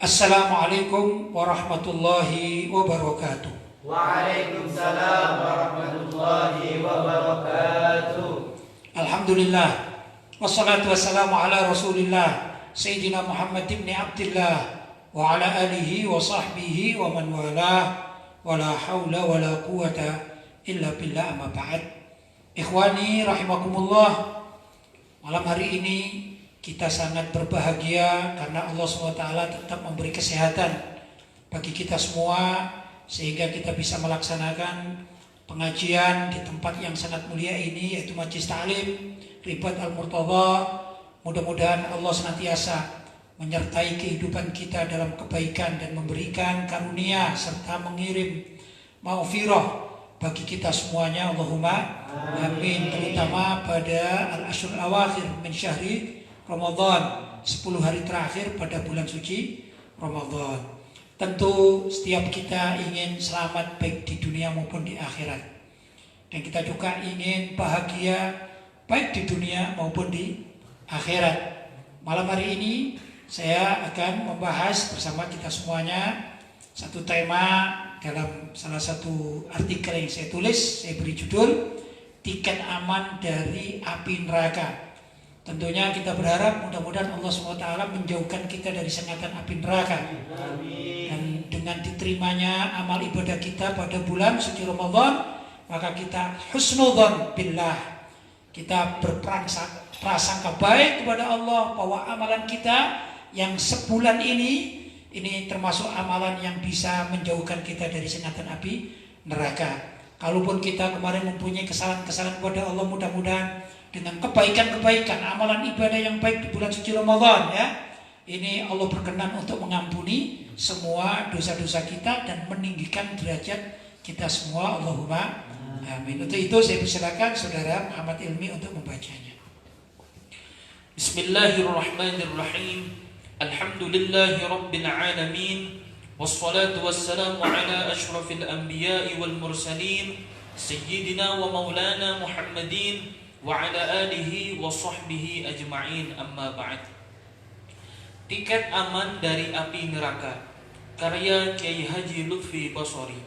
Assalamualaikum warahmatullahi wabarakatuh. Waalaikumsalam warahmatullahi wabarakatuh. Alhamdulillah, wassalatu wassalamu ala rasulillah Sayyidina Muhammad ibn Abdillah wa ala alihi wa sahbihi wa man walah, wa la hawla wa la quwata illa billah, amma ba'd. Ikhwani rahimakumullah, malam hari ini kita sangat berbahagia karena Allah SWT tetap memberi kesehatan bagi kita semua, sehingga kita bisa melaksanakan pengajian di tempat yang sangat mulia ini, yaitu Majlis Ta'lim Ribat Al-Murtadha. Mudah-mudahan Allah senantiasa menyertai kehidupan kita dalam kebaikan dan memberikan karunia serta mengirim maghfirah bagi kita semuanya, Allahumma amin. Terutama pada al-ashrul awakhir min syahri Ramadan, 10 hari terakhir pada bulan suci Ramadan. Tentu setiap kita ingin selamat baik di dunia maupun di akhirat. Dan kita juga ingin bahagia baik di dunia maupun di akhirat. Malam hari ini saya akan membahas bersama kita semuanya satu tema dalam salah satu artikel yang saya tulis. Saya beri judul Tiket Aman dari Api Neraka. Tentunya kita berharap mudah-mudahan Allah SWT menjauhkan kita dari sengatan api neraka. Dan dengan diterimanya amal ibadah kita pada bulan suci Ramadan, maka kita husnudzon billah, kita berprasangka baik kepada Allah bahwa amalan kita yang sebulan ini termasuk amalan yang bisa menjauhkan kita dari sengatan api neraka. Kalaupun kita kemarin mempunyai kesalahan-kesalahan kepada Allah, mudah-mudahan dengan kebaikan-kebaikan, amalan ibadah yang baik di bulan suci Ramadan, ya, ini Allah berkenan untuk mengampuni semua dosa-dosa kita dan meninggikan derajat kita semua, Allahumma amin. Untuk itu saya persilakan saudara Muhammad Ilmi untuk membacanya. Bismillahirrahmanirrahim. Alhamdulillahi rabbil alamin. Wassalatu wassalamu ala ashrafil anbiya'i wal mursalin Sayyidina wa maulana Muhammadin wa ala alihi wa sahbihi ajma'in, amma ba'd. Tiket aman dari api neraka, karya Kiai Haji Lutfi Basori.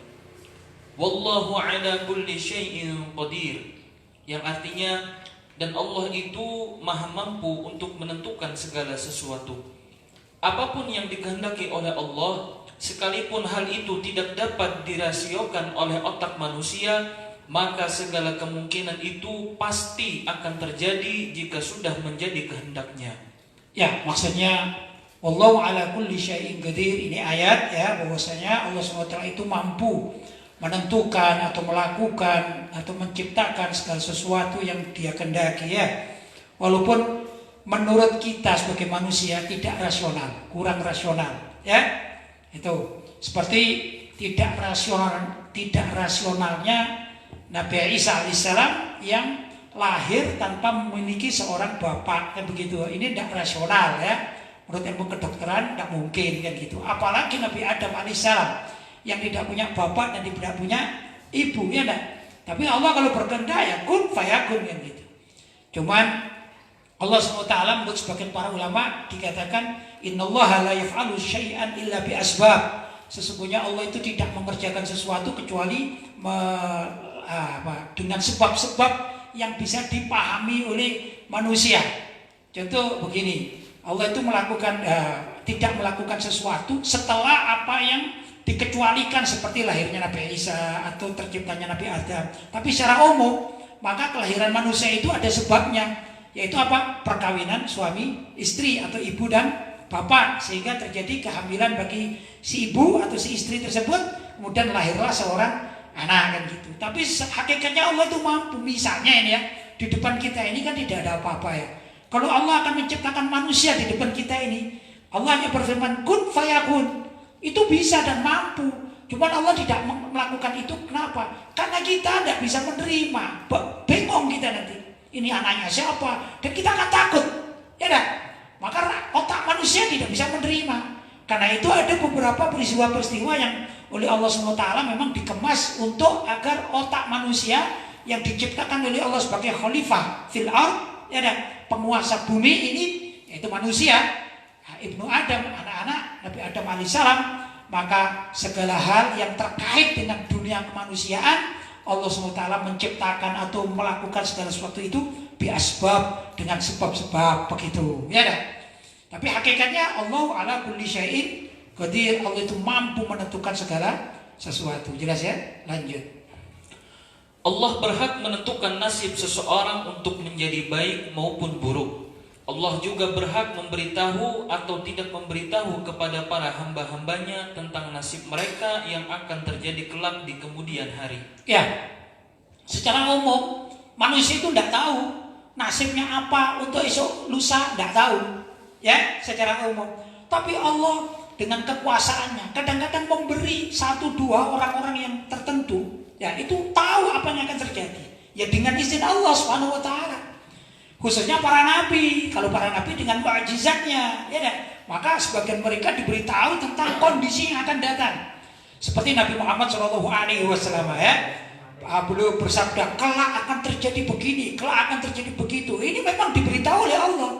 Wallahu ala kulli syai'in qadir, yang artinya, dan Allah itu maha mampu untuk menentukan segala sesuatu. Apapun yang dikehendaki oleh Allah, sekalipun hal itu tidak dapat dirasiokan oleh otak manusia, maka segala kemungkinan itu pasti akan terjadi jika sudah menjadi kehendaknya. Ya, maksudnya wallahu ala kulli syai'in qadir, ini ayat ya, bahwasanya Allah SWT itu mampu menentukan atau melakukan atau menciptakan segala sesuatu yang Dia kehendaki, ya. Walaupun menurut kita sebagai manusia tidak rasional, kurang rasional, ya. Itu seperti tidak rasionalnya Nabi Isa alaihissalam yang lahir tanpa memiliki seorang bapak, kan begitu. Ini tidak rasional, ya. Menurut ilmu kedokteran tidak mungkin, kan gitu. Apalagi Nabi Adam alaihissalam yang tidak punya bapak dan tidak punya ibu, ya enggak. Tapi Allah kalau berkehendak ya kun fayakun, kan gitu. Cuman Allah SWT menurut sebagian para ulama dikatakan innallaha la yaf'alu syai'an illa bi asbab. Sesungguhnya Allah itu tidak mengerjakan sesuatu kecuali dengan sebab-sebab yang bisa dipahami oleh manusia. Contoh begini, Allah itu tidak melakukan sesuatu setelah apa yang dikecualikan, seperti lahirnya Nabi Isa atau terciptanya Nabi Adam. Tapi secara umum, maka kelahiran manusia itu ada sebabnya, yaitu apa? Perkawinan suami istri atau ibu dan bapak, sehingga terjadi kehamilan bagi si ibu atau si istri tersebut, kemudian lahirlah seorang anak, kan gitu. Tapi hakikatnya Allah itu mampu. Misalnya ini ya, di depan kita ini kan tidak ada apa-apa, ya. Kalau Allah akan menciptakan manusia di depan kita ini, Allah hanya berfirman kun fayakun, itu bisa dan mampu. Cuman Allah tidak melakukan itu. Kenapa? Karena kita tidak bisa menerima. Bingung kita nanti, ini anaknya siapa, dan kita akan takut, ya dah. Maka otak manusia tidak bisa menerima. Karena itu ada beberapa peristiwa-peristiwa yang oleh Allah SWT memang dikemas untuk agar otak manusia yang diciptakan oleh Allah sebagai khalifah fil ard, ya, penguasa bumi ini, yaitu manusia, Ibnu Adam, anak-anak Nabi Adam alaihissalam, maka segala hal yang terkait dengan dunia kemanusiaan Allah SWT menciptakan atau melakukan segala sesuatu itu biasbab, dengan sebab-sebab begitu, ya dah. Tapi hakikatnya Allah ala kulli syai'in qadir. Allah itu mampu menentukan segala sesuatu. Jelas ya? Lanjut. Allah berhak menentukan nasib seseorang untuk menjadi baik maupun buruk. Allah juga berhak memberitahu atau tidak memberitahu kepada para hamba-hambanya tentang nasib mereka yang akan terjadi kelak di kemudian hari. Ya, secara umum manusia itu tidak tahu nasibnya apa untuk esok lusa, tidak tahu. Ya, secara umum. Tapi Allah dengan kekuasaannya kadang-kadang memberi 1-2 orang-orang yang tertentu, ya itu tahu apa yang akan terjadi. Ya dengan izin Allah Subhanahu wa taala. Khususnya para nabi. Kalau para nabi dengan mukjizatnya, ya kan? Maka sebagian mereka diberitahu tentang kondisi yang akan datang. Seperti Nabi Muhammad SAW, ya. Beliau bersabda, kelak akan terjadi begini, kelak akan terjadi begitu. Ini memang diberitahu oleh Allah.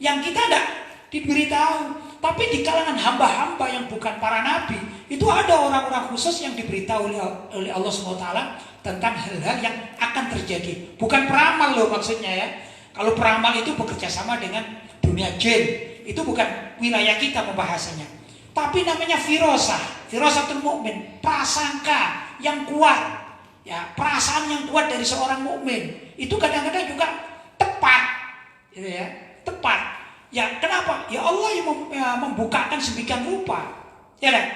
Yang kita tidak diberitahu. Tapi di kalangan hamba-hamba yang bukan para nabi, itu ada orang-orang khusus yang diberitahu oleh Allah SWT tentang hal-hal yang akan terjadi. Bukan peramal loh maksudnya, ya. Kalau peramal itu bekerja sama dengan dunia jin, itu bukan wilayah kita pembahasannya. Tapi namanya firosatul mukmin, prasangka yang kuat, ya perasaan yang kuat dari seorang mukmin. Itu kadang-kadang juga tepat, gitu ya, tepat. Ya kenapa? Ya Allah yang membukakan sedemikian rupa, ya kan?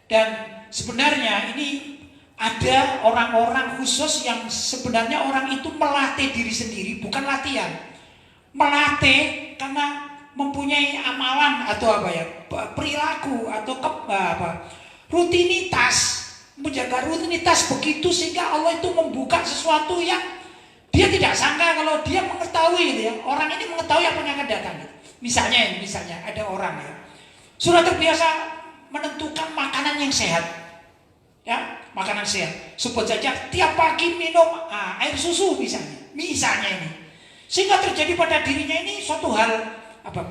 Dan sebenarnya ini ada orang-orang khusus yang sebenarnya orang itu melatih diri sendiri, bukan latihan. Melatih karena mempunyai amalan atau apa ya, perilaku atau rutinitas, menjaga rutinitas begitu sehingga Allah itu membuka sesuatu yang dia tidak sangka kalau dia mengetahui, gitu ya. Orang ini mengetahui apa yang akan datang. Gitu. Misalnya ada orang ya, sudah terbiasa menentukan makanan yang sehat. Ya, makanan sehat. Sebut saja tiap pagi minum air susu misalnya ini. Sehingga terjadi pada dirinya ini suatu hal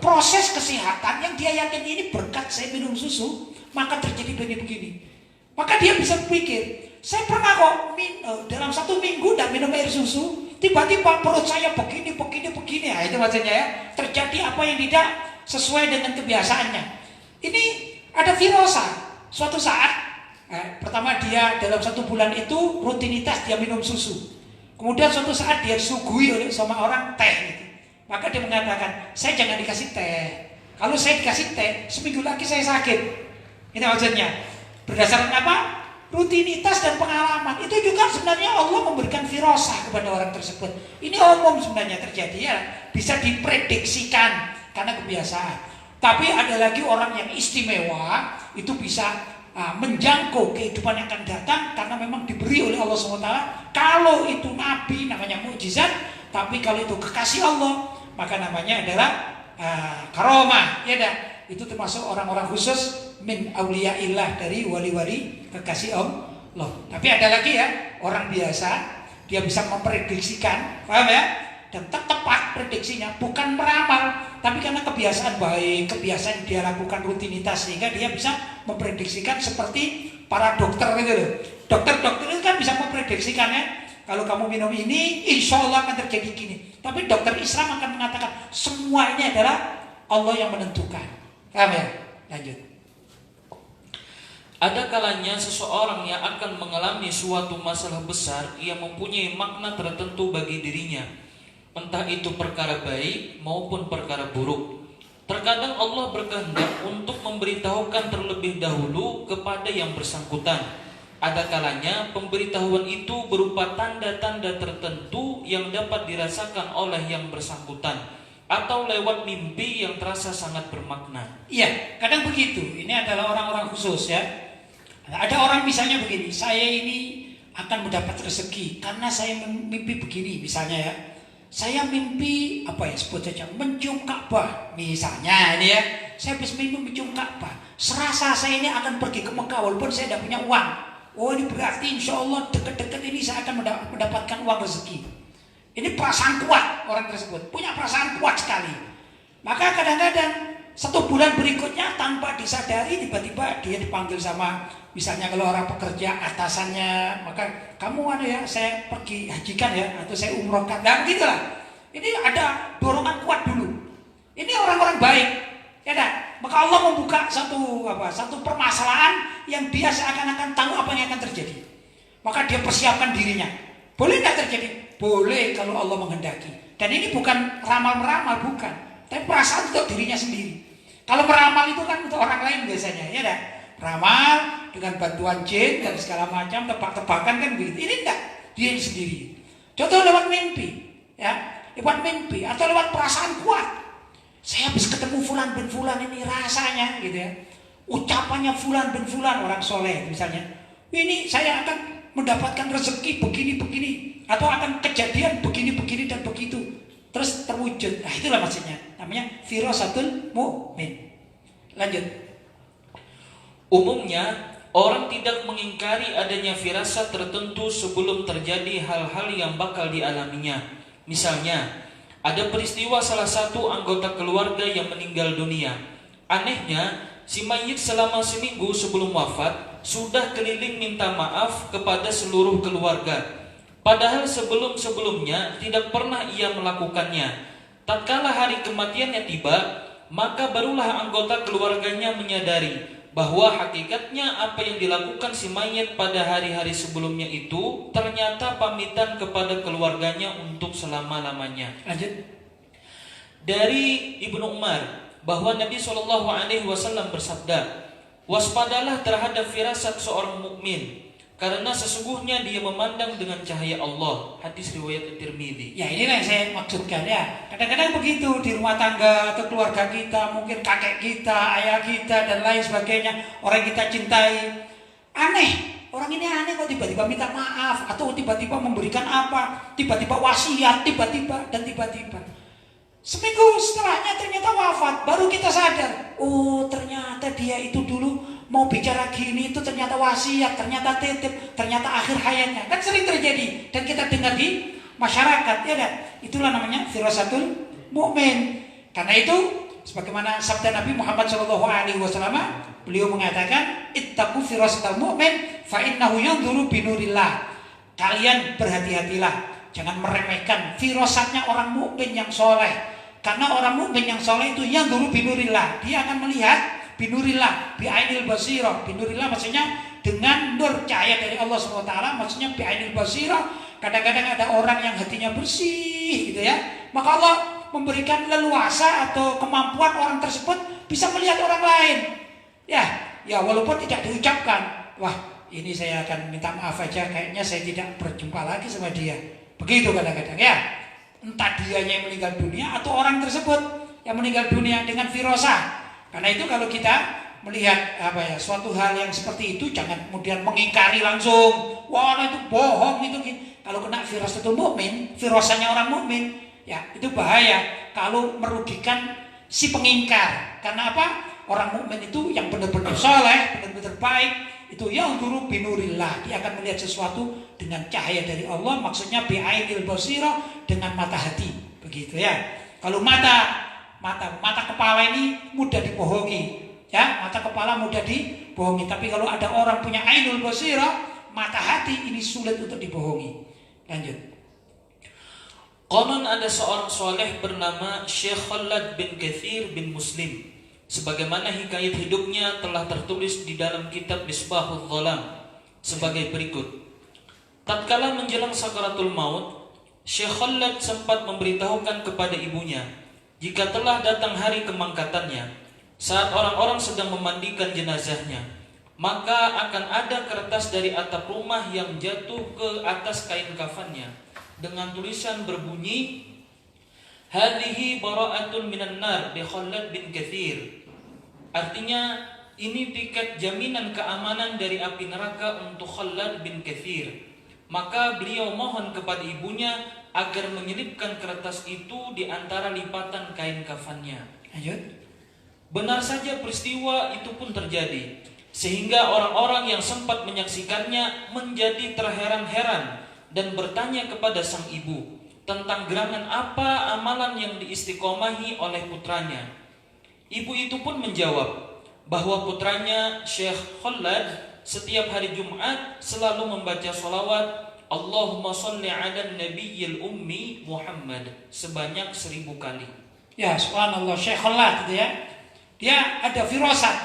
proses kesehatan yang dia yakin ini berkat saya minum susu, maka terjadi begini-begini. Maka dia bisa berpikir, saya pernah kok dalam 1 minggu tidak minum air susu, tiba-tiba perut saya begini. Nah, itu maksudnya ya, terjadi apa yang tidak sesuai dengan kebiasaannya. Ini ada firasah. Suatu saat pertama dia dalam 1 bulan itu rutinitas dia minum susu. Kemudian suatu saat dia disuguhi oleh sama orang teh gitu. Maka dia mengatakan, saya jangan dikasih teh. Kalau saya dikasih teh, seminggu lagi saya sakit. Ini maksudnya. Berdasarkan apa? Rutinitas dan pengalaman. Itu juga sebenarnya Allah memberikan firasah kepada orang tersebut. Ini umum sebenarnya terjadi, ya. Bisa diprediksikan karena kebiasaan. Tapi ada lagi orang yang istimewa, itu bisa menjangkau kehidupan yang akan datang karena memang diberi oleh Allah SWT. Kalau itu nabi namanya mukjizat, tapi kalau itu kekasih Allah maka namanya adalah karomah, ya dah. Itu termasuk orang-orang khusus min auliyaillah, dari wali-wali kekasih Allah. Tapi ada lagi ya, orang biasa dia bisa memprediksikan, paham ya? Dan tepat prediksinya, bukan meramal, tapi karena kebiasaan baik, kebiasaan dia lakukan rutinitas sehingga dia bisa memprediksikan seperti para dokter gitu loh. Dokter-dokter itu kan bisa memprediksikannya. Kalau kamu minum ini, insya Allah akan terjadi gini. Tapi dokter Islam akan mengatakan semua ini adalah Allah yang menentukan. Paham ya? Lanjut. Ada kalanya seseorang yang akan mengalami suatu masalah besar yang mempunyai makna tertentu bagi dirinya, entah itu perkara baik maupun perkara buruk. Terkadang Allah berkehendak untuk memberitahukan terlebih dahulu kepada yang bersangkutan. Ada kalanya pemberitahuan itu berupa tanda-tanda tertentu yang dapat dirasakan oleh yang bersangkutan, atau lewat mimpi yang terasa sangat bermakna. Iya, kadang begitu. Ini adalah orang-orang khusus, ya. Ada orang misalnya begini, saya ini akan mendapat rezeki karena saya mimpi begini, misalnya ya. Saya mimpi sebut saja mencium Ka'bah, misalnya ini ya. Saya habis mimpi mencium Ka'bah, serasa saya ini akan pergi ke Mekah walaupun saya tidak punya uang. Oh, ini berarti insya Allah dekat-dekat ini saya akan mendapatkan uang rezeki. Ini perasaan kuat orang tersebut, punya perasaan kuat sekali. Maka kadang-kadang 1 bulan berikutnya tanpa disadari tiba-tiba dia dipanggil sama misalnya kalau orang pekerja atasannya, maka kamu ada ya saya pergi hajikan ya atau saya umrohkan, dan gitulah. Ini ada dorongan kuat dulu. Ini orang-orang baik, ya dah. Maka Allah membuka satu permasalahan yang dia seakan-akan tahu apa yang akan terjadi. Maka dia persiapkan dirinya. Boleh nggak terjadi? Boleh kalau Allah menghendaki. Dan ini bukan ramal-meramal, bukan. Tapi perasaan untuk dirinya sendiri. Kalau meramal itu kan untuk orang lain biasanya, ya dah. Ramal dengan bantuan jin dan segala macam, tebak-tebakan kan begitu. Ini enggak, dia sendiri. Contoh lewat mimpi, ya. Lewat mimpi atau lewat perasaan kuat. Saya habis ketemu fulan bin fulan, ini rasanya gitu ya. Ucapannya fulan bin fulan, orang soleh misalnya. Ini saya akan mendapatkan rezeki begini-begini atau akan kejadian begini-begini dan begitu. Terus terwujud. Nah, itulah maksudnya. Namanya firasatul mu'min. Lanjut. Umumnya, orang tidak mengingkari adanya firasat tertentu sebelum terjadi hal-hal yang bakal dialaminya. Misalnya, ada peristiwa salah satu anggota keluarga yang meninggal dunia. Anehnya, si mayit selama seminggu sebelum wafat sudah keliling minta maaf kepada seluruh keluarga. Padahal sebelum-sebelumnya tidak pernah ia melakukannya. Tatkala hari kematiannya tiba, maka barulah anggota keluarganya menyadari bahwa hakikatnya apa yang dilakukan si mayit pada hari-hari sebelumnya itu ternyata pamitan kepada keluarganya untuk selama-lamanya. Lanjut. Dari Ibnu Umar bahwa Nabi SAW bersabda, waspadalah terhadap firasat seorang mukmin, karena sesungguhnya dia memandang dengan cahaya Allah. Hadis riwayat Tirmidzi. Ya, inilah yang saya maksudkan ya. Kadang-kadang begitu di rumah tangga atau keluarga kita, mungkin kakek kita, ayah kita dan lain sebagainya, orang kita cintai. Aneh, orang ini aneh kok tiba-tiba minta maaf atau tiba-tiba memberikan apa, tiba-tiba wasiat, tiba-tiba. Seminggu setelahnya ternyata wafat, baru kita sadar. Oh, ternyata dia itu dulu mau bicara gini, itu ternyata wasiat, ternyata titip, ternyata akhir hayatnya. Kan sering terjadi dan kita dengar di masyarakat, ya kan? Itulah namanya firasatul mu'min. Karena itu sebagaimana sabda Nabi Muhammad SAW, beliau mengatakan, ittaqu firasatul mu'min fa innahu yanzuru binurillah. Kalian berhati-hatilah, jangan meremehkan firasatnya orang mukmin yang soleh. Karena orang mukmin yang soleh itu yanzuru binurillah, dia akan melihat binurillah, bi'ainil basirah. Binurillah maksudnya dengan nur cahaya dari Allah SWT, maksudnya bi'ainil basirah. Kadang-kadang ada orang yang hatinya bersih gitu ya, maka Allah memberikan leluasa atau kemampuan orang tersebut bisa melihat orang lain. Ya walaupun tidak diucapkan, wah ini saya akan minta maaf aja, kayaknya saya tidak berjumpa lagi sama dia. Begitu kadang-kadang ya. Entah dianya yang meninggal dunia atau orang tersebut yang meninggal dunia dengan firasah. Karena itu kalau kita melihat suatu hal yang seperti itu, jangan kemudian mengingkari langsung. Wah, itu bohong itu. Kalau kena firasatul mukmin, firasahnya orang mukmin, ya itu bahaya kalau merugikan si pengingkar. Karena apa? Orang mukmin itu yang benar-benar saleh, benar-benar baik, itu yang guru binurillah, dia akan melihat sesuatu dengan cahaya dari Allah, maksudnya bi'ainil basirah, dengan mata hati, begitu ya. Kalau mata kepala ini mudah dibohongi, ya, mata kepala mudah dibohongi. Tapi kalau ada orang punya ainul basirah, mata hati ini sulit untuk dibohongi. Lanjut. Konon ada seorang soleh bernama Syekh Khalad bin Katsir bin Muslim. Sebagaimana hikayat hidupnya telah tertulis di dalam kitab Misbahul Dhalam sebagai berikut. Tatkala menjelang sakaratul maut, Syekh Khalad sempat memberitahukan kepada ibunya jika telah datang hari kemangkatannya, saat orang-orang sedang memandikan jenazahnya, maka akan ada kertas dari atap rumah yang jatuh ke atas kain kafannya dengan tulisan berbunyi, "Hadhihi bara'atun minan nar bi Khalad bin Katsir." Artinya, ini tiket jaminan keamanan dari api neraka untuk Khalad bin Katsir. Maka beliau mohon kepada ibunya agar menyelipkan kertas itu di antara lipatan kain kafannya. Lanjut. Benar saja peristiwa itu pun terjadi, sehingga orang-orang yang sempat menyaksikannya menjadi terheran-heran dan bertanya kepada sang ibu tentang gerangan apa amalan yang diistiqomahi oleh putranya. Ibu itu pun menjawab bahwa putranya Syekh Khalad setiap hari Jumat selalu membaca sholawat Allahumma sholli ala nabiyyil ummi Muhammad sebanyak 1000 kali. Ya, subhanallah, Syekh Khalad gitu ya. Dia ada firasat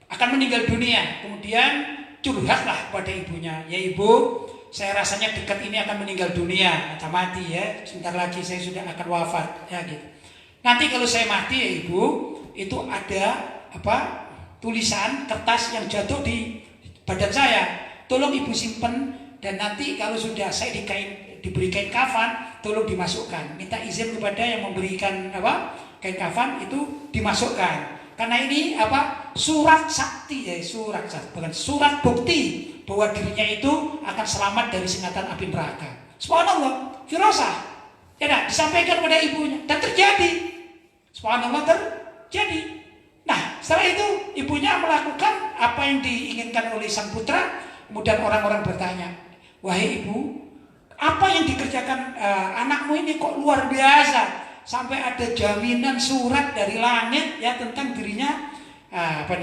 akan meninggal dunia. Kemudian curhatlah kepada ibunya, "Ya ibu, saya rasanya dekat ini akan meninggal dunia, atau mati ya. Sebentar lagi saya sudah akan wafat." Ya gitu. Nanti kalau saya mati ya ibu, itu ada tulisan kertas yang jatuh di badan saya. Tolong ibu simpen, dan nanti kalau sudah saya diberi kain kafan, tolong dimasukkan. Minta izin kepada yang memberikan kain kafan itu dimasukkan. Karena ini surat sakti ya, bukan surat bukti bahwa dirinya itu akan selamat dari sengatan api neraka. Subhanallah, firasah. Ya, disampaikan kepada ibunya dan terjadi. Subhanallah, terjadi. Nah, setelah itu ibunya melakukan apa yang diinginkan oleh sang putra. Kemudian orang-orang bertanya, "Wahai ibu, apa yang dikerjakan anakmu ini kok luar biasa? Sampai ada jaminan surat dari langit ya tentang dirinya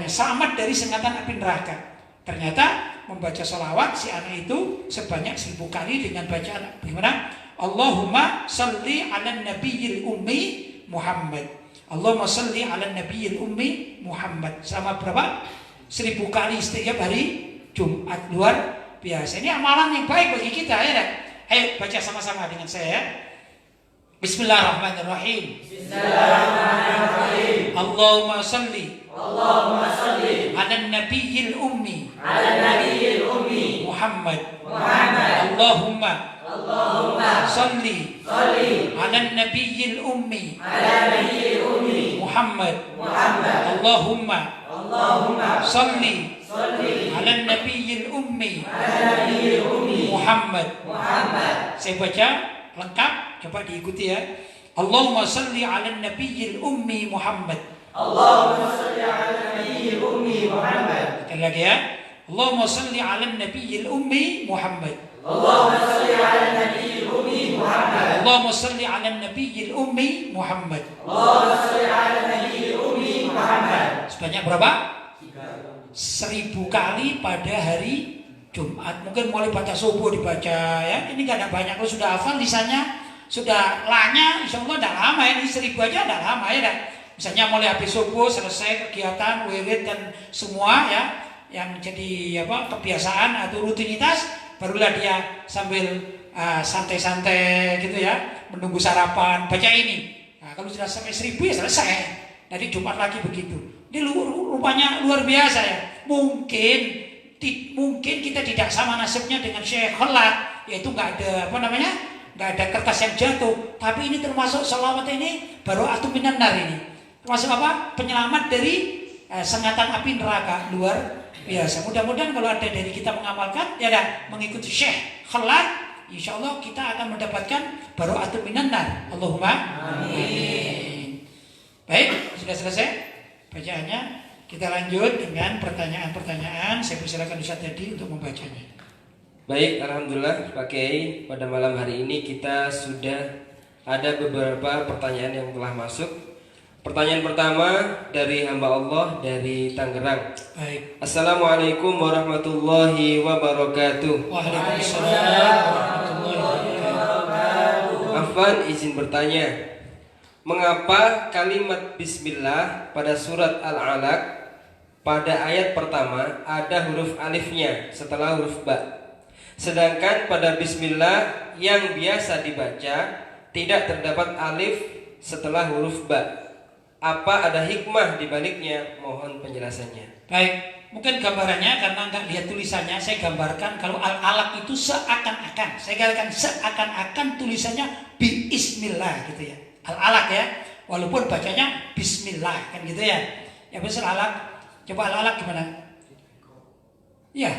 selamat dari sengatan api neraka." Ternyata membaca sholawat si anak itu sebanyak 1000 kali dengan bacaan bagaimana? Allahumma sholli ala nabiyyil ummi Muhammad. Allahumma sholli ala nabiyyil ummi Muhammad. Selama berapa? 1000 kali setiap hari Jumat. Luar biasa. Ini amalan yang baik bagi kita ya. Ayo baca sama-sama dengan saya. Bismillahirrahmanirrahim. Bismillahirrahmanirrahim. Allahumma sholli ala nabiyyil ummi Muhammad. Allahumma sholli ala nabiyyil ummi Muhammad. Allahumma sholli ala nabiyyil ummi Muhammad. Saya baca lengkap, coba diikuti ya. Allahumma sholli ala nabiyyil ummi Muhammad. Allahumma sholli ala nabiyyil ummi Muhammad. Sekali lagi ya. Allahumma sholli ala nabiyyil ummi Muhammad. Allahumma sholli ala nabiyyil ummi Muhammad. Allahumma sholli ala nabiyyil ummi Muhammad. Allahumma sholli ala nabiyyil ummi Muhammad. Sebanyak berapa? 1000 kali pada hari Jumat. Mungkin mulai baca subuh dibaca ya. Ini gak ada banyak. Kalau sudah hafal lisannya, sudah lanya, insya Allah tidak lama ya. Ini 1000 aja tidak lama ya. Misalnya mulai habis subuh selesai kegiatan wirid dan semua ya yang jadi kebiasaan atau rutinitas, barulah dia sambil santai-santai gitu ya menunggu sarapan baca ini. Nah, kalau sudah sampai 1000 ya selesai. Nanti Jumat lagi begitu. Ini rupanya luar biasa ya. Mungkin kita tidak sama nasibnya dengan Syekh Khalad, yaitu nggak ada nggak ada kertas yang jatuh. Tapi ini termasuk sholawat ini baro'atun minan nar ini. Termasuk penyelamat dari sengatan api neraka. Luar biasa. Mudah-mudahan kalau ada dari kita mengamalkan mengikuti Syekh Khalad, insya Allah kita akan mendapatkan baro'atun minan nar. Allahumma amin. Baik, sudah selesai bacaannya. Kita lanjut dengan pertanyaan-pertanyaan. Saya persilakan Ustaz Dedi untuk membacanya. Baik, alhamdulillah Pak Kiai, pada malam hari ini kita sudah ada beberapa pertanyaan yang telah masuk. Pertanyaan pertama dari hamba Allah dari Tangerang. Baik. Assalamualaikum warahmatullahi wabarakatuh. Waalaikumsalam warahmatullahi wabarakatuh. Afwan izin bertanya, mengapa kalimat Bismillah pada surat Al-Alaq pada ayat pertama ada huruf alifnya setelah huruf ba, sedangkan pada Bismillah yang biasa dibaca tidak terdapat alif setelah huruf ba? Apa ada hikmah di baliknya? Mohon penjelasannya. Baik, mungkin gambarannya karena nggak lihat tulisannya, saya gambarkan kalau Al-Alaq itu seakan-akan, saya katakan seakan-akan tulisannya Bismillah gitu ya. Al-Alaq ya, walaupun bacanya Bismillah kan gitu ya. Ya betul Al-Alaq. Coba Al-Alaq gimana? Ya,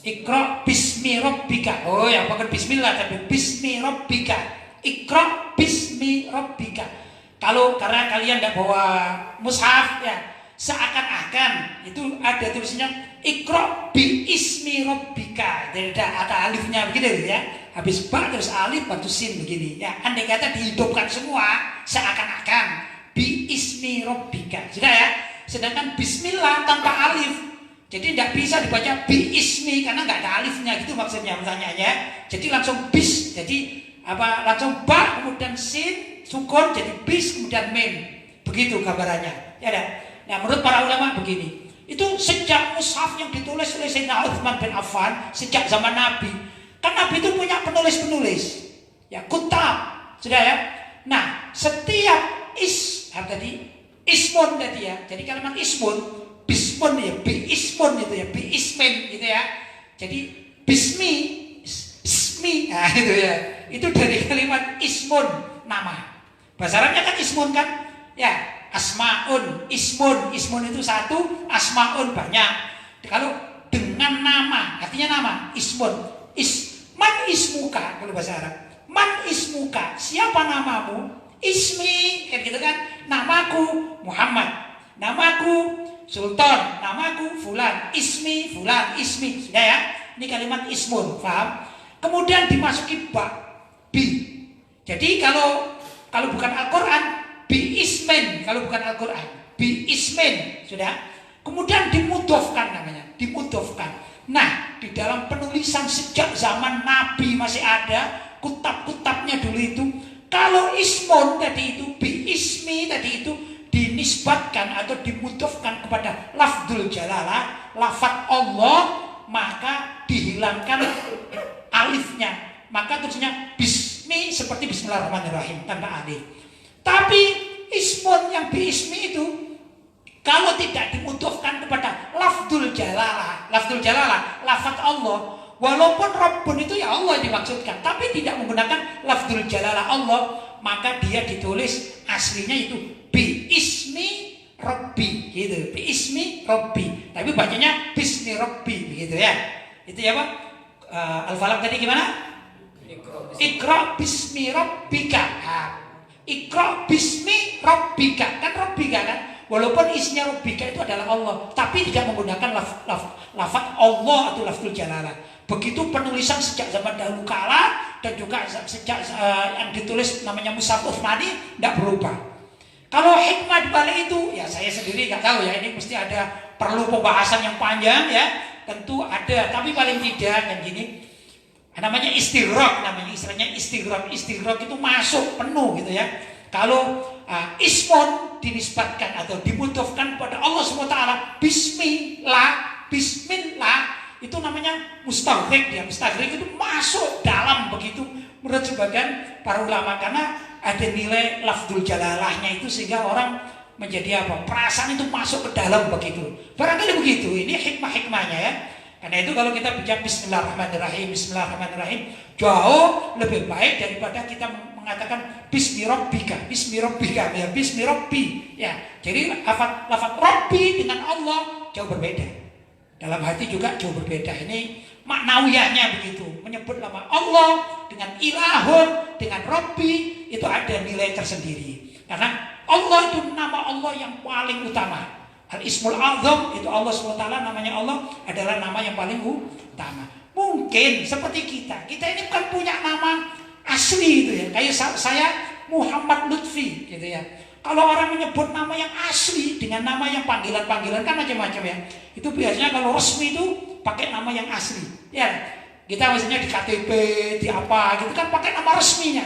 Iqra bismi rabbika. Oh ya, bukan Bismillah tapi bismi rabbika. Iqra bismi rabbika. Kalau karena kalian tidak bawa mushaf ya, seakan-akan itu ada tulisannya Iqra bi ismi rabbika. Jadi ada alifnya begitu ya. Habis ba terus alif batu sin begini ya. Andai kata dihidupkan semua seakan-akan bi ismi rabbika. Sudah ya? Sedangkan bismillah tanpa alif. Jadi tidak bisa dibaca bi ismi karena nggak ada alifnya, gitu maksudnya pertanyaannya. Jadi langsung bis, jadi langsung ba kemudian sin sukun jadi bis kemudian mim. Begitu gambarannya. Ya dah. Nah, menurut para ulama begini. Itu sejak mushaf yang ditulis oleh Sayyidina Utsman bin Affan sejak zaman Nabi. Kan Nabi itu punya penulis-penulis. Ya, kutab. Sudah ya? Nah, setiap ismun tadi ya. Jadi kalimat ismun bismun ya, bi ismun itu ya, bi ismin gitu ya. Jadi bismi, nah itu ya. Itu dari kalimat ismun, nama. Bahasa Arabnya kan ismun kan? Ya, asmaun, ismun itu satu, asmaun banyak. Kalau dengan nama, artinya nama, ismun. Man ismuka kalau bahasa Arab. Man ismuka, siapa namamu? Ismi, kan gitu kan? Namaku Muhammad. Namaku Sultan, namaku fulan, ismi fulan, ismi. Sudah ya? Ini kalimat ismun, paham? Kemudian dimasuki ba, bi. Jadi kalau bukan Al-Qur'an, bi ismin, kalau bukan Al-Qur'an, bi ismin, sudah. Kemudian dimudhofkan namanya, dimudhofkan. Nah, di dalam penulisan sejak zaman Nabi masih ada kutab-kutabnya dulu itu. Kalau ismun tadi itu, bi ismi tadi itu dinisbatkan atau dimudhofkan kepada lafdzul jalalah, lafaz Allah, maka dihilangkan alifnya. Maka tulisnya bismi seperti bismillahirrahmanirrahim tanpa alif. Tapi ismun yang bi ismi itu kalau tidak dimudhofkan kepada lafdzul jalalah, lafaz Allah, walaupun Rabbun itu ya Allah dimaksudkan, tapi tidak menggunakan lafdzul jalalah Allah, maka dia ditulis aslinya itu bi ismi Rabbi gitu, bi ismi Rabbi. Tapi bacanya bismi Rabbi begitu ya. Itu ya Pak. Al-Falaq tadi gimana? Iqra bismi Rabbika. Iqra bismi Rabbika. Kan Rabbika kan? Walaupun isinya Rabbika itu adalah Allah, tapi tidak menggunakan lafaz Allah atau lafzul jalalah. Begitu penulisan sejak zaman dahulu kala dan juga sejak yang ditulis namanya Mushaf Utsmani tidak berubah. Kalau hikmah di balik itu, ya saya sendiri nggak tahu ya. Ini mesti ada perlu pembahasan yang panjang ya. Tentu ada, tapi paling tidak yang gini. Namanya istighraq, namanya istilahnya istighraq. Istighraq itu masuk penuh gitu ya. Kalau ismun dinisbatkan atau dimudhofkan pada Allah SWT, bismillah, itu namanya mustaghraq dia. Mustaghraq itu masuk dalam begitu menurut sebagian para ulama, karena ada nilai lafdzul jalalahnya itu sehingga orang menjadi perasaan itu masuk ke dalam begitu. Barangkali begitu. Ini hikmah-hikmahnya ya. Karena itu kalau kita bicara bismillahirrahmanirrahim, jauh lebih baik daripada kita mengatakan bismi rabbika ya, bismi rabbi ya. Jadi lafaz rabbi dengan Allah jauh berbeda. Dalam hati juga jauh berbeda. Ini maknawiyahnya begitu. Menyebut nama Allah dengan ilahun, dengan rabbi itu ada nilai tersendiri. Karena Allah itu nama Allah yang paling utama. Al-Ismul Azam itu Allah SWT, namanya Allah adalah nama yang paling utama. Mungkin seperti kita ini bukan punya nama asli gitu ya. Kayak saya Muhammad Lutfi gitu ya. Kalau orang menyebut nama yang asli dengan nama yang panggilan-panggilan kan macam-macam ya. Itu biasanya kalau resmi itu pakai nama yang asli. Ya, kita misalnya di KTP, di apa gitu kan pakai nama resminya.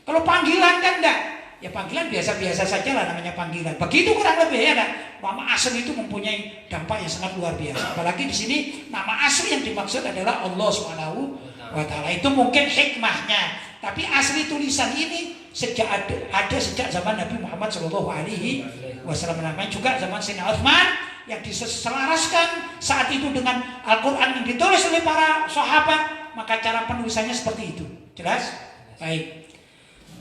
Kalau panggilan kan enggak. Ya panggilan biasa-biasa saja lah namanya panggilan. Begitu kurang lebih ya kan. Nama asli itu mempunyai dampak yang sangat luar biasa. Apalagi di sini nama asli yang dimaksud adalah Allah SWT. Itu mungkin hikmahnya. Tapi asli tulisan ini ada sejak zaman Nabi Muhammad SAW. Namanya juga zaman Sayyidina Utsman yang diselaraskan saat itu dengan Al-Quran yang ditulis oleh para sahabat. Maka cara penulisannya seperti itu. Jelas? Baik.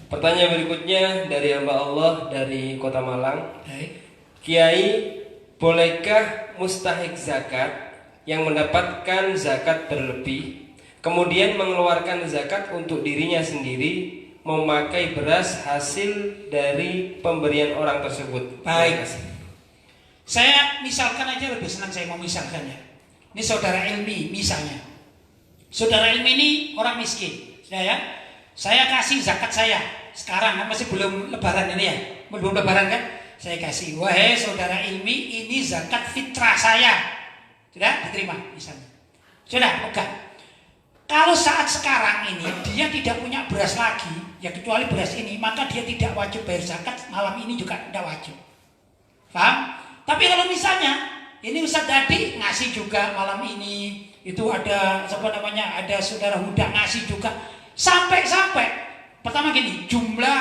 Pertanyaan berikutnya dari hamba Allah dari Kota Malang. Baik. Kiai, bolehkah mustahik zakat yang mendapatkan zakat berlebih kemudian mengeluarkan zakat untuk dirinya sendiri memakai beras hasil dari pemberian orang tersebut? Baik. Saya misalkan aja, lebih senang saya memisahkannya. Ini saudara Ilmi misalnya. Saudara Ilmi ini orang miskin, ya. Saya kasih zakat saya sekarang kan masih belum lebaran ini ya, belum lebaran kan, saya kasih, wahai saudara ilmi, ini zakat fitrah saya. Sudah diterima misalnya. Sudah, pegang. Kalau saat sekarang ini dia tidak punya beras lagi, ya kecuali beras ini, maka dia tidak wajib bayar zakat, malam ini juga tidak wajib. Paham? Tapi kalau misalnya ini Ustadz tadi ngasih juga malam ini, itu ada ada saudara Huda ngasih juga, sampai pertama gini, jumlah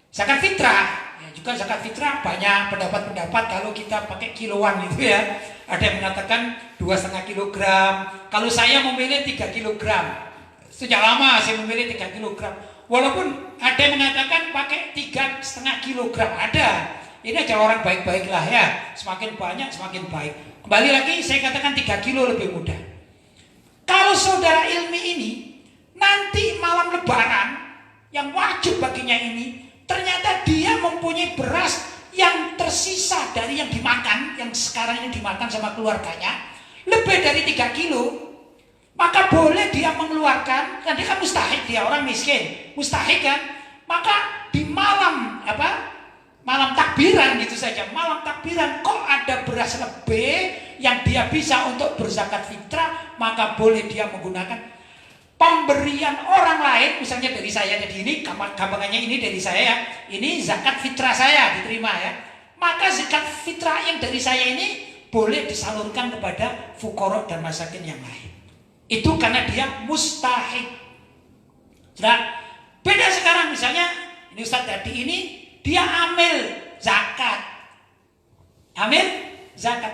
zakat fitrah, ya juga zakat fitrah banyak pendapat kalau kita pakai kiloan gitu ya. Ada yang mengatakan 2,5 kilogram. Kalau saya memilih 3 kilogram. Sejak lama saya memilih 3 kilogram. Walaupun ada yang mengatakan pakai 3,5 kilogram. Ada. Ini aja orang baik-baik lah ya. Semakin banyak semakin baik. Kembali lagi saya katakan 3 kilo lebih mudah. Kalau saudara ilmi ini nanti malam lebaran yang wajib baginya ini, ternyata dia mempunyai beras yang tersisa dari yang dimakan, yang sekarang ini dimakan sama keluarganya, lebih dari 3 kilo, maka boleh dia mengeluarkan, dan dia kan mustahik, dia orang miskin, mustahik kan, maka di malam malam takbiran gitu saja, malam takbiran kok ada beras lebih yang dia bisa untuk berzakat fitrah, maka boleh dia menggunakan pemberian orang lain, misalnya dari saya, jadi ini gampangannya ini dari saya ya, ini zakat fitrah saya diterima ya, maka zakat fitrah yang dari saya ini boleh disalurkan kepada fuqara dan masakin yang lain. Itu karena dia mustahik. Nah, beda sekarang misalnya ini Ustadz tadi ini dia amil zakat,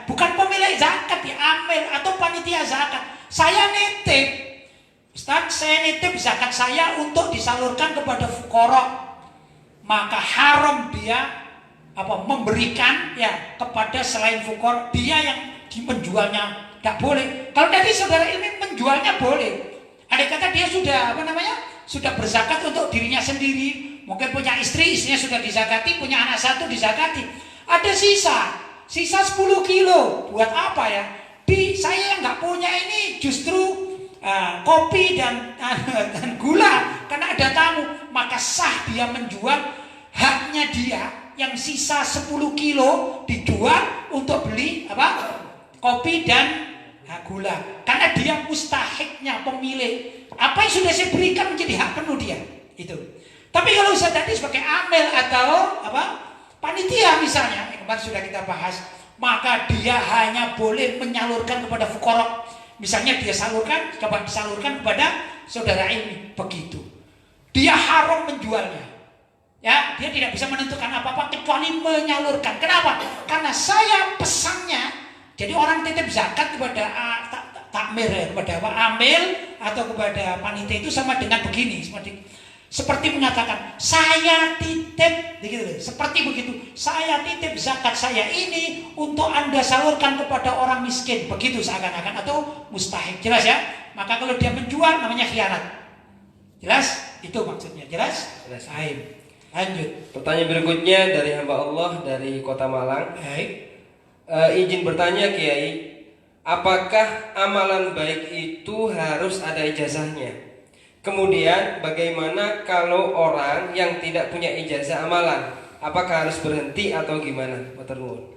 bukan pemilik zakat, dia amil atau panitia zakat. Saya nitip, Ustaz, saya nitip zakat saya untuk disalurkan kepada fuqara, maka haram dia memberikan ya kepada selain fuqara, dia yang menjualnya tidak boleh. Kalau tadi saudara ilmi menjualnya boleh. Ada kata dia sudah sudah berzakat untuk dirinya sendiri, mungkin punya istri, istrinya sudah dizakati, punya anak 1 dizakati. Ada sisa 10 kilo, buat apa ya? Saya yang nggak punya ini justru kopi dan gula karena ada tamu, maka sah dia menjual haknya dia yang sisa 10 kilo dijual untuk beli kopi dan gula, karena dia mustahiknya, pemilik apa yang sudah saya berikan menjadi hak penuh dia itu. Tapi kalau Ustaz tadi sebagai amil atau panitia misalnya, yang kemarin sudah kita bahas, maka dia hanya boleh menyalurkan kepada fuqara. Misalnya dia disalurkan kepada saudara ilmi, begitu. Dia haram menjualnya. Ya, dia tidak bisa menentukan apa-apa kecuali menyalurkan. Kenapa? Karena saya pesannya, jadi orang titip zakat kepada takmir ya, kepada amil atau kepada panitia itu sama dengan begini, seperti mengatakan saya titip begitu, seperti begitu. Saya titip zakat saya ini untuk Anda salurkan kepada orang miskin, begitu seakan-akan, atau mustahik. Jelas ya? Maka kalau dia menjual namanya khianat. Jelas? Itu maksudnya. Jelas? Baik. Lanjut. Pertanyaan berikutnya dari hamba Allah dari Kota Malang. Baik. Izin bertanya Kiai, apakah amalan baik itu harus ada ijazahnya? Kemudian bagaimana kalau orang yang tidak punya ijazah amalan? Apakah harus berhenti atau gimana? Matur.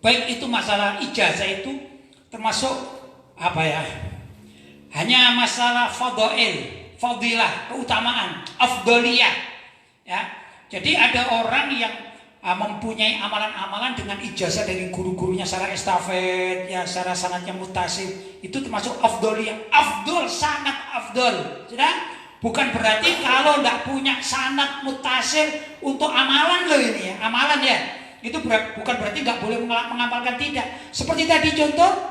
Baik, itu masalah ijazah itu termasuk hanya masalah fadilah, keutamaan, afdaliyah. Ya. Jadi ada orang yang mempunyai amalan-amalan dengan ijazah dari guru-gurunya secara estafet, ya secara sanadnya mutasib, itu termasuk afdoliyah, afdol, sangat afdol. Sudah? Bukan berarti kalau tidak punya sanad mutasib untuk amalan loh ini ya, amalan ya, itu bukan berarti nggak boleh mengamalkan, tidak. Seperti tadi contoh,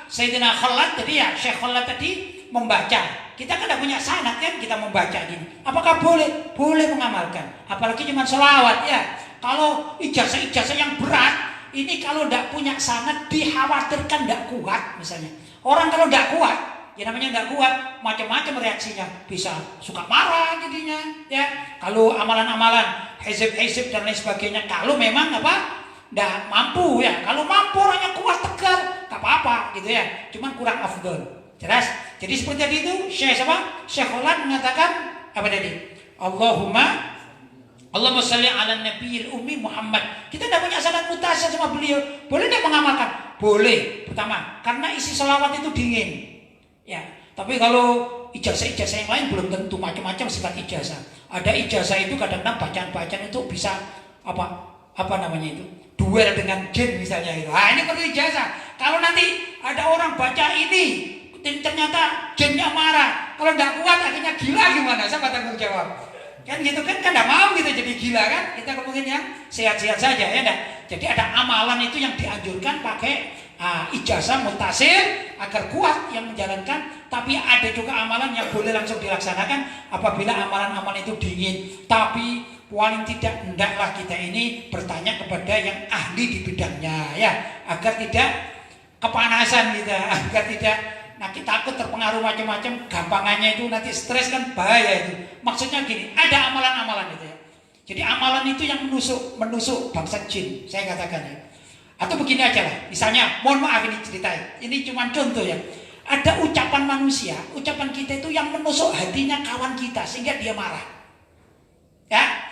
Sayyidina Khalad tadi ya, Syekh Khalad tadi membaca. Kita kan tidak punya sanad kan, kita membaca gini. Apakah boleh? Boleh mengamalkan. Apalagi cuma sholawat ya. Kalau ijazah-ijazah yang berat, ini kalau tidak punya sanad dikhawatirkan tidak kuat misalnya. Orang kalau tidak kuat, ya namanya tidak kuat, macam-macam reaksinya. Bisa suka marah jadinya. Ya. Kalau amalan-amalan, hizib dan lain sebagainya, kalau memang tidak mampu ya. Kalau mampu orangnya kuat tegar, tak apa-apa gitu ya. Cuma kurang afdol. Jelas? Jadi seperti tadi itu Syekh Khalad mengatakan apa tadi? Allahumma Allahumma sholli ala nabiyil ummi Muhammad. Kita tidak punya sanad muttasil sama beliau. Boleh tidak mengamalkan? Boleh. Pertama, karena isi sholawat itu dingin. Ya. Tapi kalau ijazah-ijazah yang lain belum tentu, macam-macam sifat ijazah. Ada ijazah itu kadang-kadang bacaan-bacaan itu bisa apa namanya itu? Duel dengan jin misalnya itu. Ah, ini perlu ijazah. Kalau nanti ada orang baca ini ternyata jinnya marah. Kalau tidak kuat akhirnya gila gimana? Siapa tanggung jawab? Kan gitu kan tidak mau kita jadi gila kan, kita mungkin yang sehat-sehat saja ya enggak. Jadi ada amalan itu yang dianjurkan pakai ijazah muttasil agar kuat yang menjalankan, tapi ada juga amalan yang boleh langsung dilaksanakan apabila amalan-amalan itu dingin. Tapi paling tidak hendaklah kita ini bertanya kepada yang ahli di bidangnya ya, agar tidak kepanasan kita, agar tidak nanti takut terpengaruh macam-macam, gampangannya itu nanti stres kan bahaya itu. Maksudnya gini, ada amalan-amalan itu ya. Jadi amalan itu yang menusuk bangsa jin, saya katakan ya. Atau begini aja lah, misalnya, mohon maaf ini ceritain, ini cuma contoh ya. Ada ucapan manusia, ucapan kita itu yang menusuk hatinya kawan kita sehingga dia marah. Ya,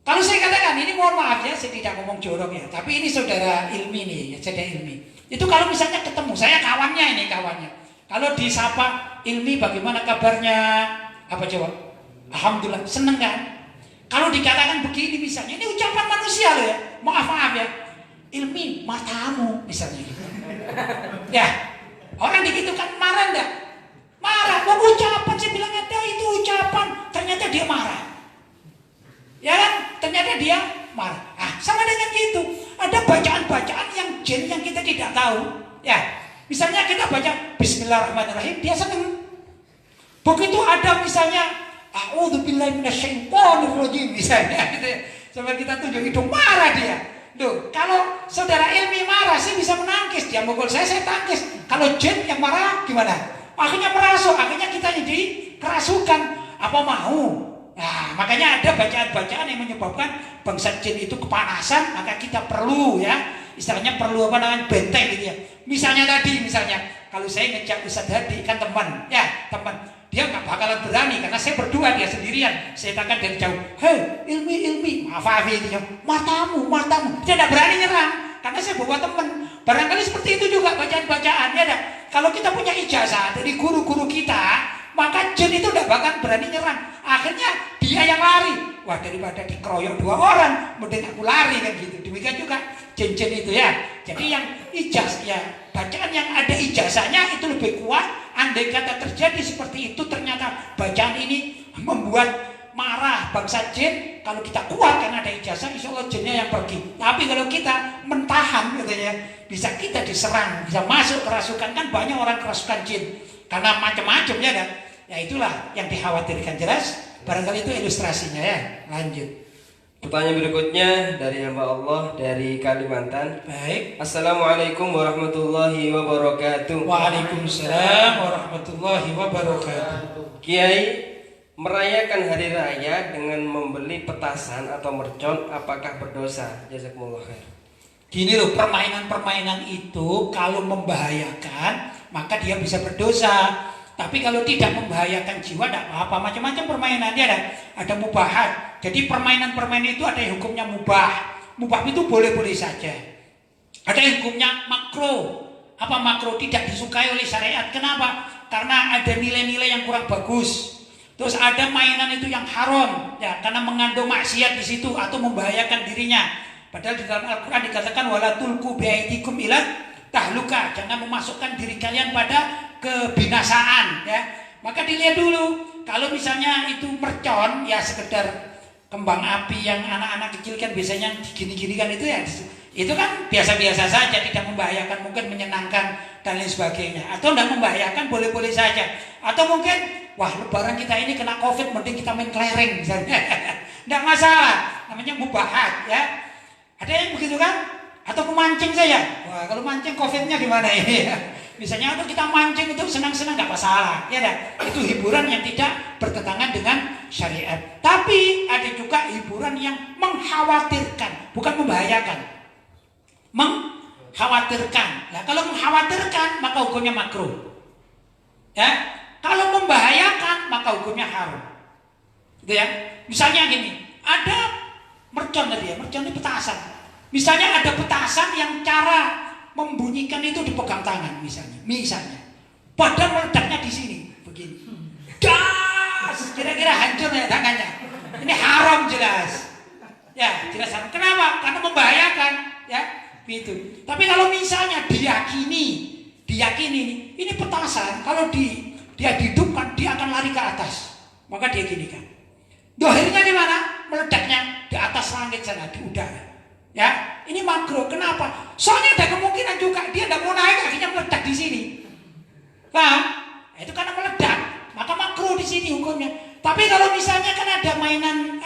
kalau saya katakan ini mohon maaf ya, saya tidak ngomong jorok ya, tapi ini saudara ilmi nih, ya, saudara ilmi. Itu kalau misalnya ketemu, saya kawannya ini kawannya. Kalau disapa Ilmi bagaimana kabarnya? Apa jawab? Alhamdulillah, seneng kan? Kalau dikatakan begini misalnya, ini ucapan manusia loh ya. Maaf ya. Ilmi, matamu misalnya. Ya, orang begitu kan marah enggak? Marah, mau ucapan saya bilang ada itu ucapan, ternyata dia marah. Ya kan? Ternyata dia marah. Sama dengan gitu. Ada bacaan-bacaan yang jin yang kita tidak tahu. Ya, misalnya kita baca Bismillahirrahmanirrahim, dia senang. Begitu ada misalnya A'udzubillahi minasyaitonirrajim misalnya, gitu ya. Sampai kita tunjuk itu marah dia. Loh, kalau saudara Ilmi marah, saya bisa menangkis. Dia mukul saya tangkis. Kalau jin yang marah gimana? Akhirnya merasuk, akhirnya kita jadi kerasukan. Apa mau? Nah, makanya ada bacaan-bacaan yang menyebabkan bangsa jin itu kepanasan, maka kita perlu ya, istilahnya perlu apa namanya benteng gitu ya. Misalnya kalau saya ngejak Ustaz Hadi kan teman, dia nggak bakalan berani karena saya berdua dia sendirian. Saya katakan dari jauh, hei Ilmi, maaf itu ya, matamu, dia tidak berani nyerang karena saya bawa teman. Barangkali seperti itu juga bacaan-bacaan ya. Kalau kita punya ijazah dari guru-guru kita, maka jin itu tidak bakal berani nyerang. Akhirnya dia yang lari. Wah, daripada dikeroyok 2 orang, mending aku lari kan gitu. Demikian juga jin-jin itu ya. Jadi yang ijazah ya, bacaan yang ada ijazahnya itu lebih kuat. Andai kata terjadi seperti itu, ternyata bacaan ini membuat marah bangsa jin. Kalau kita kuat karena ada ijazah, insya Allah jinnya yang pergi. Tapi kalau kita mentahan katanya, bisa kita diserang, bisa masuk kerasukan. Kan banyak orang kerasukan jin karena macam-macam ya kan. Ya itulah yang dikhawatirkan, jelas. Barangkali itu ilustrasinya ya. Lanjut. Pertanyaan berikutnya dari hamba Allah dari Kalimantan. Baik. Assalamualaikum warahmatullahi wabarakatuh. Waalaikumsalam warahmatullahi wabarakatuh. Kiai, merayakan hari raya dengan membeli petasan atau mercon apakah berdosa? Jazakumullah khair. Gini loh, permainan-permainan itu kalau membahayakan maka dia bisa berdosa. Tapi kalau tidak membahayakan jiwa, tidak apa-apa. Macam-macam permainan dia ada mubahat. Jadi permainan-permainan itu ada yang hukumnya mubah. Mubah itu boleh-boleh saja. Ada yang hukumnya makruh. Apa makruh? Tidak disukai oleh syariat. Kenapa? Karena ada nilai-nilai yang kurang bagus. Terus ada mainan itu yang haram, ya, karena mengandung maksiat di situ atau membahayakan dirinya. Padahal di dalam Al-Quran dikatakan wala tulqu biaidikum ila tahluka, jangan memasukkan diri kalian pada kebinasaan ya. Maka dilihat dulu, kalau misalnya itu mercon ya sekedar kembang api yang anak-anak kecil kan biasanya gini-gini kan itu ya, itu kan biasa-biasa saja, tidak membahayakan, mungkin menyenangkan dan lain sebagainya. Atau tidak membahayakan, boleh-boleh saja. Atau mungkin wah lebaran kita ini kena covid, mending kita main kelereng misalnya. Tidak masalah, namanya mubahat ya. Ada yang begitu kan? Atau memancing saja. Wah, kalau mancing covidnya gimana ini? Misalnya atau kita mancing itu senang-senang nggak masalah, ya dah. Itu hiburan yang tidak bertentangan dengan syariat. Tapi ada juga hiburan yang mengkhawatirkan, bukan membahayakan. Mengkhawatirkan. Nah, kalau mengkhawatirkan maka hukumnya makruh. Ya, kalau membahayakan maka hukumnya haram. Gitu ya. Misalnya gini, ada mercon tadi ya, mercon itu petasan. Misalnya ada petasan yang cara membunyikan itu dipegang tangan misalnya. Padahal meledaknya di sini, begini. Das, kira-kira hancur ya tangannya. Ini haram jelas. Ya, jelas haram. Kenapa? Karena membahayakan, ya. Gitu. Tapi kalau misalnya diyakini ini petasan, kalau dia dihidupkan dia akan lari ke atas, maka dia gini kan. Dohirnya di mana? Meledaknya di atas langit sana, di udara. Ya, ini makruh. Kenapa? Soalnya ada kemungkinan juga dia tidak mau naik, akhirnya meledak di sini. Paham? Nah, itu karena meledak, maka makruh di sini hukumnya. Tapi kalau misalnya kan ada mainan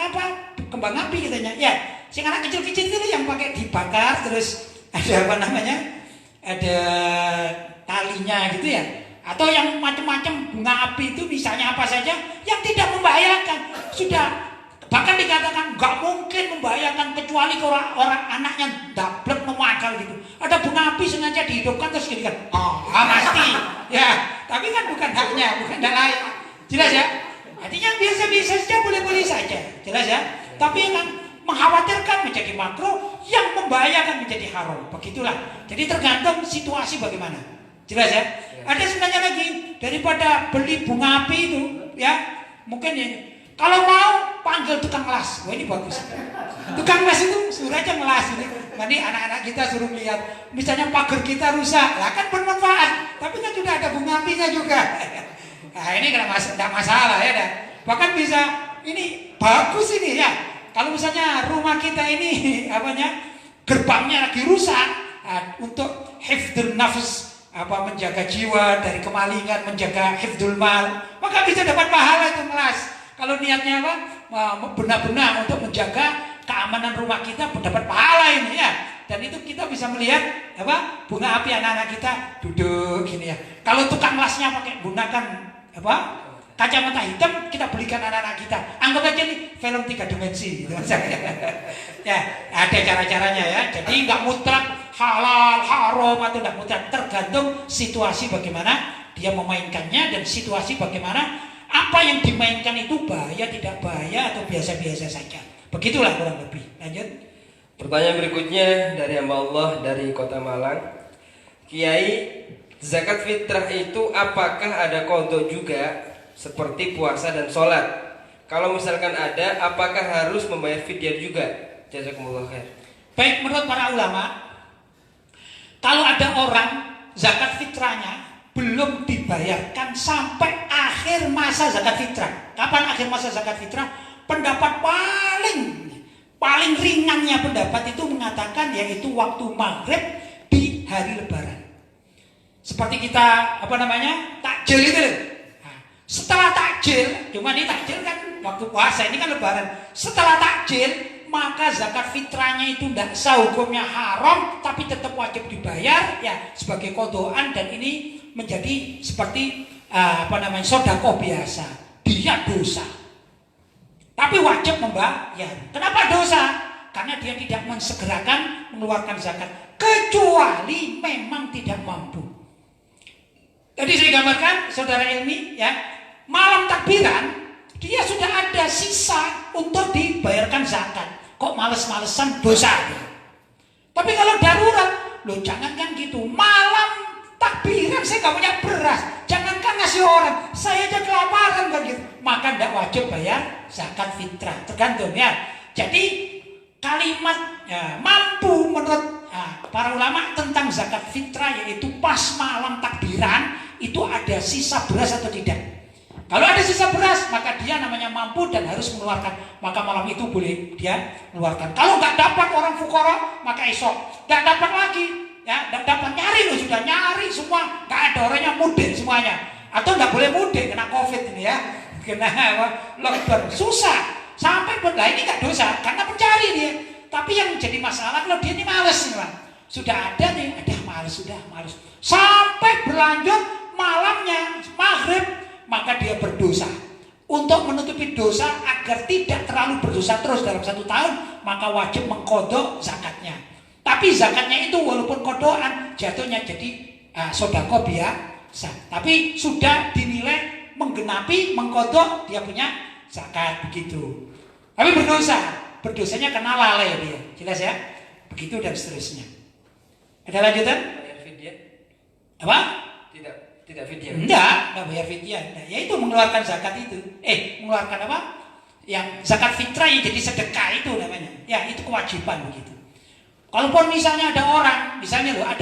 kembang api katanya, ya, si anak kecil-kecil itu yang pakai dibakar, terus ada ada talinya gitu ya, atau yang macam-macam bunga api itu misalnya apa saja yang tidak membahayakan, sudah bahkan dikatakan nggak mungkin membahayakan kecuali orang anaknya dablek memakal gitu. Ada bunga api sengaja dihidupkan terus gitu kan, pasti ya, tapi kan bukan haknya, bukan hak layak, jelas ya. Artinya biasa-biasa saja, boleh-boleh saja, jelas ya. Tapi yang mengkhawatirkan menjadi makruh, yang membahayakan menjadi haram. Begitulah. Jadi tergantung situasi bagaimana. Jelas ya? Ada sebenarnya lagi daripada beli bunga api itu, ya mungkin ya. Kalau mau panggil tukang las, wah ini bagus. Tukang las itu suruh aja ngelas ini. Nanti anak-anak kita suruh lihat, misalnya pagar kita rusak, lah kan bermanfaat. Tapi kan sudah ada bunga apinya juga. Nah ini tidak masalah ya. Bahkan bisa ini bagus ini ya. Kalau misalnya rumah kita ini gerbangnya lagi rusak, untuk hifdzul nafs, menjaga jiwa dari kemalingan, menjaga hifdzul mal, maka bisa dapat pahala itu melas. Kalau niatnya benar-benar untuk menjaga keamanan rumah kita, dapat pahala ini ya. Dan itu kita bisa melihat bunga api anak-anak kita duduk gini ya. Kalau tukang lasnya pakai gunakan kacamata hitam, kita belikan anak-anak kita. Anggap aja nih film 3 dimensi gitu. Ya, ada cara-caranya ya. Jadi nggak mutlak halal, haram atau nggak mutlak, tergantung situasi bagaimana dia memainkannya dan situasi bagaimana apa yang dimainkan itu bahaya, tidak bahaya atau biasa-biasa saja. Begitulah kurang lebih. Lanjut. Pertanyaan berikutnya dari hamba Allah dari Kota Malang. Kiai, zakat fitrah itu apakah ada qadha juga seperti puasa dan sholat? Kalau misalkan ada, apakah harus membayar fidyah juga? Jazakumullah khair. Baik, menurut para ulama, kalau ada orang zakat fitrahnya belum dibayarkan sampai akhir masa zakat fitrah. Kapan akhir masa zakat fitrah? Pendapat paling ringannya pendapat itu mengatakan yaitu waktu maghrib di hari lebaran. Seperti kita takjil itu. Setelah takjil, cuma ini takjil kan waktu puasa, ini kan lebaran. Setelah takjil, maka zakat fitrahnya itu tidak sah, hukumnya haram, tapi tetap wajib dibayar ya sebagai qadhaan, dan ini menjadi seperti sedekah biasa. Dia dosa, tapi wajib membayar. Kenapa dosa? Karena dia tidak mensegerakan mengeluarkan zakat, kecuali memang tidak mampu. Jadi saya gambarkan saudara Ilmi ya, malam takbiran dia sudah ada sisa untuk dibayarkan zakat. Kok males-malesan dosa? Tapi kalau darurat, jangankan gitu, malam takbiran saya gak punya beras, jangankan ngasih orang, saya aja kelaparan kan gitu, maka tidak wajib bayar zakat fitrah. Tergantung ya. Jadi kalimat mampu menurut para ulama tentang zakat fitrah yaitu pas malam takbiran itu ada sisa beras atau tidak. Kalau ada sisa beras, maka dia namanya mampu dan harus mengeluarkan. Maka malam itu boleh dia mengeluarkan. Kalau nggak dapat orang fukara, maka esok nggak dapat lagi. Ya, nggak dapat, nyari sudah nyari semua, nggak ada, orangnya mudik semuanya. Atau nggak boleh mudik, kena COVID ini ya, kena lockdown, susah. Sampai ini nggak dosa, karena pencari dia. Tapi yang jadi masalah kalau dia ini males nih, Bang. Sudah ada nih, males. Sampai berlanjut malamnya maghrib, maka dia berdosa. Untuk menutupi dosa agar tidak terlalu berdosa terus dalam 1 tahun, maka wajib mengqadha zakatnya. Tapi zakatnya itu walaupun qadhaan jatuhnya jadi sedekah biasa. Tapi sudah dinilai menggenapi mengqadha dia punya zakat begitu. Tapi berdosanya karena lalai dia. Jelas ya? Begitu dan seterusnya. Ada lanjutan? Bayar fidyah? Apa? Tidak fidyah. Enggak bayar fidyah. Ya itu mengeluarkan zakat itu. Mengeluarkan apa? Yang zakat fitrah yang jadi sedekah itu namanya. Ya, itu kewajiban begitu. Kalaupun misalnya ada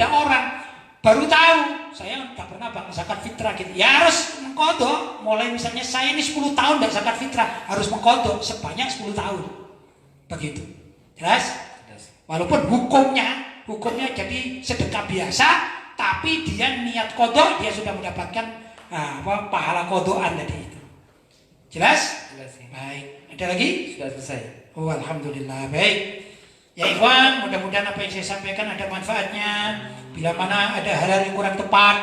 orang baru tahu, saya nggak pernah bang zakat fitrah gitu. Ya harus mengkodok. Mulai misalnya saya ini 10 tahun nggak zakat fitrah, harus mengkodok sebanyak 10 tahun. Begitu. Jelas? Walaupun hukumnya jadi sedekah biasa, tapi dia niat kodok, dia sudah mendapatkan pahala kodokan tadi itu. Jelas? Jelas ya. Baik. Ada lagi? Sudah selesai. Oh, alhamdulillah. Baik. Ya ikhwan, mudah-mudahan apa yang saya sampaikan ada manfaatnya. Bila mana ada hal-hal yang kurang tepat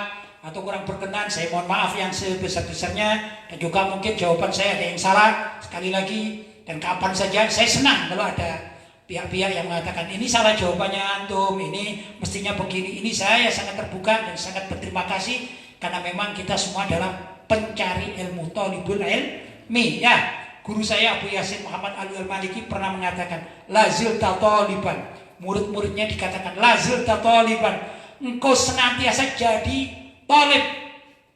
atau kurang berkenan, saya mohon maaf yang sebesar-besarnya. Dan juga mungkin jawaban saya ada yang salah. Sekali lagi, dan kapan saja saya senang kalau ada pihak-pihak yang mengatakan ini salah jawabannya antum, ini mestinya begini. Ini saya sangat terbuka dan sangat berterima kasih karena memang kita semua adalah pencari ilmu, thalibul ilmi ya. Guru saya Abu Yasin Muhammad Ali Al-Maliki pernah mengatakan lazil tatoliban. Murid-muridnya dikatakan lazil tatoliban. Engkau senantiasa jadi talib,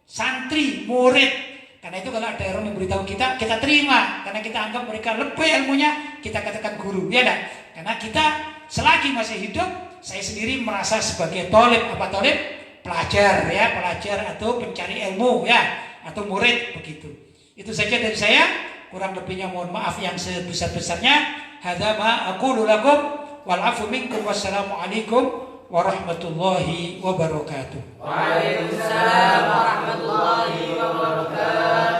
santri, murid. Karena itu kalau ada orang memberitahu kita terima. Karena kita anggap mereka lebih ilmunya, kita katakan guru. Ya kan? Karena kita selagi masih hidup, saya sendiri merasa sebagai talib. Apa talib? Pelajar ya, pelajar atau pencari ilmu ya, atau murid begitu. Itu saja dari saya. Kurang lebihnya mohon maaf yang sebesar-besarnya. Hadza ma aqulu lakum wal afu minkum. Wassalamualaikum warahmatullahi wabarakatuh. Waalaikumsalam warahmatullahi wabarakatuh.